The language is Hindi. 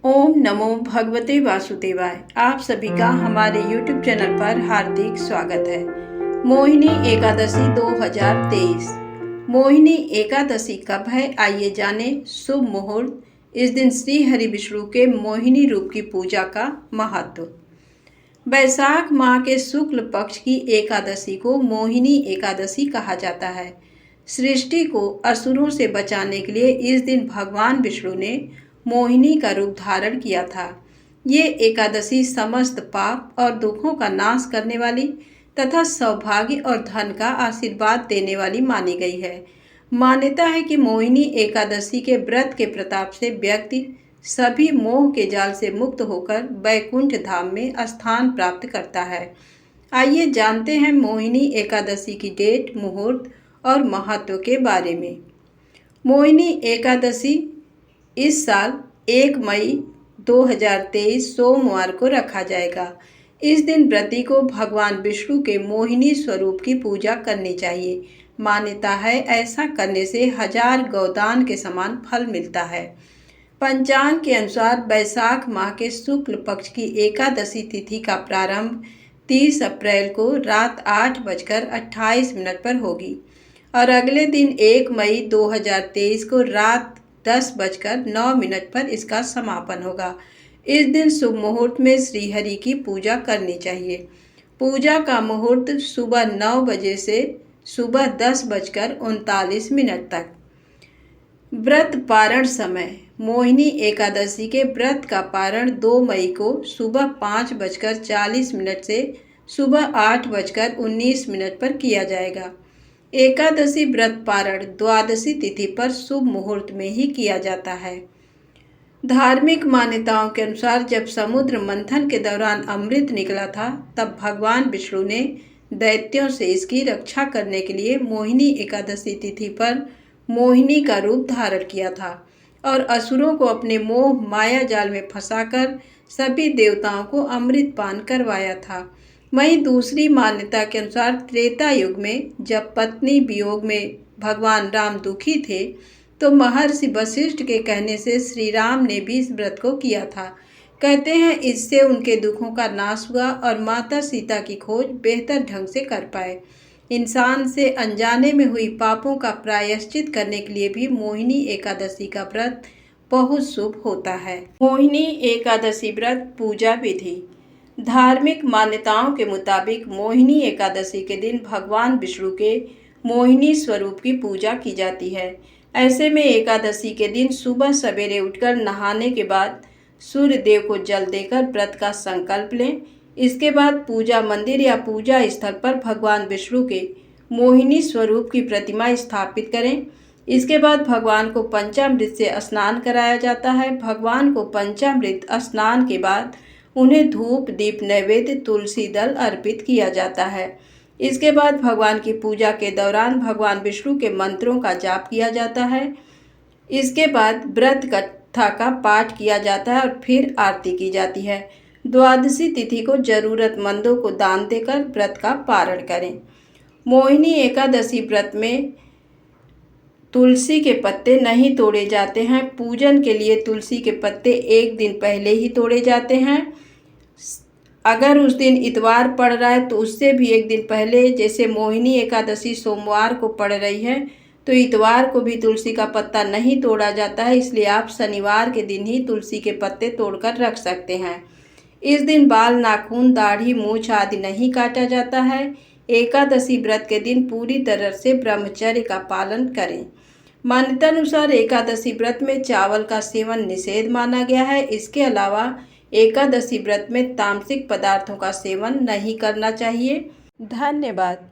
ओम नमो भगवते वासुदेवाय। आप सभी का हमारे YouTube चैनल पर हार्दिक स्वागत है। मोहिनी एकादशी 2023। मोहिनी एकादशी कब है, आइए जाने शुभ मुहूर्त। इस दिन श्री हरि विष्णु के मोहिनी रूप की पूजा का महत्व। वैशाख माह के शुक्ल पक्ष की एकादशी को मोहिनी एकादशी कहा जाता है। सृष्टि को असुरों से बचाने के लिए इस दिन भगवान विष्णु ने मोहिनी का रूप धारण किया था। ये एकादशी समस्त पाप और दुखों का नाश करने वाली तथा सौभाग्य और धन का आशीर्वाद देने वाली मानी गई है। मान्यता है कि मोहिनी एकादशी के व्रत के प्रताप से व्यक्ति सभी मोह के जाल से मुक्त होकर वैकुंठ धाम में स्थान प्राप्त करता है। आइए जानते हैं मोहिनी एकादशी की डेट, मुहूर्त और महत्व के बारे में। मोहिनी एकादशी इस साल 1 मई 2023 सोमवार को रखा जाएगा। इस दिन व्रती को भगवान विष्णु के मोहिनी स्वरूप की पूजा करनी चाहिए। मान्यता है ऐसा करने से 1000 गौदान के समान फल मिलता है। पंचांग के अनुसार वैशाख माह के शुक्ल पक्ष की एकादशी तिथि का प्रारंभ 30 अप्रैल को रात 8:28 पर होगी और अगले दिन 1 मई 2023 को रात 10:09 पर इसका समापन होगा। इस दिन शुभ मुहूर्त में श्रीहरि की पूजा करनी चाहिए। पूजा का मुहूर्त सुबह 9 बजे से सुबह 10:39 तक। व्रत पारण समय। मोहिनी एकादशी के व्रत का पारण 2 मई को सुबह 5:40 से सुबह 8:19 पर किया जाएगा। एकादशी व्रत पारण द्वादशी तिथि पर शुभ मुहूर्त में ही किया जाता है। धार्मिक मान्यताओं के अनुसार जब समुद्र मंथन के दौरान अमृत निकला था, तब भगवान विष्णु ने दैत्यों से इसकी रक्षा करने के लिए मोहिनी एकादशी तिथि पर मोहिनी का रूप धारण किया था और असुरों को अपने मोह माया जाल में फंसाकर सभी देवताओं को अमृत पान करवाया था। वहीं दूसरी मान्यता के अनुसार त्रेता युग में जब पत्नी वियोग में भगवान राम दुखी थे, तो महर्षि वशिष्ठ के कहने से श्री राम ने भी इस व्रत को किया था। कहते हैं इससे उनके दुखों का नाश हुआ और माता सीता की खोज बेहतर ढंग से कर पाए। इंसान से अनजाने में हुई पापों का प्रायश्चित करने के लिए भी मोहिनी एकादशी का व्रत बहुत शुभ होता है। मोहिनी एकादशी व्रत पूजा विधि। धार्मिक मान्यताओं के मुताबिक मोहिनी एकादशी के दिन भगवान विष्णु के मोहिनी स्वरूप की पूजा की जाती है। ऐसे में एकादशी के दिन सुबह सवेरे उठकर नहाने के बाद सूर्य देव को जल देकर व्रत का संकल्प लें। इसके बाद पूजा मंदिर या पूजा स्थल पर भगवान विष्णु के मोहिनी स्वरूप की प्रतिमा स्थापित करें। इसके बाद भगवान को पंचामृत से स्नान कराया जाता है। भगवान को पंचामृत स्नान के बाद उन्हें धूप, दीप, नैवेद्य, तुलसी दल अर्पित किया जाता है। इसके बाद भगवान की पूजा के दौरान भगवान विष्णु के मंत्रों का जाप किया जाता है। इसके बाद व्रत कथा का पाठ किया जाता है और फिर आरती की जाती है। द्वादशी तिथि को जरूरतमंदों को दान देकर व्रत का पारण करें। मोहिनी एकादशी व्रत में तुलसी के पत्ते नहीं तोड़े जाते हैं। पूजन के लिए तुलसी के पत्ते एक दिन पहले ही तोड़े जाते हैं। अगर उस दिन इतवार पड़ रहा है तो उससे भी एक दिन पहले, जैसे मोहिनी एकादशी सोमवार को पड़ रही है, तो इतवार को भी तुलसी का पत्ता नहीं तोड़ा जाता है। इसलिए आप शनिवार के दिन ही तुलसी के पत्ते तोड़कर रख सकते हैं। इस दिन बाल, नाखून, दाढ़ी, मूछ आदि नहीं काटा जाता है। एकादशी व्रत के दिन पूरी तरह से ब्रह्मचर्य का पालन करें। मान्यता अनुसार एकादशी व्रत में चावल का सेवन निषेध माना गया है। इसके अलावा एकादशी व्रत में तामसिक पदार्थों का सेवन नहीं करना चाहिए। धन्यवाद।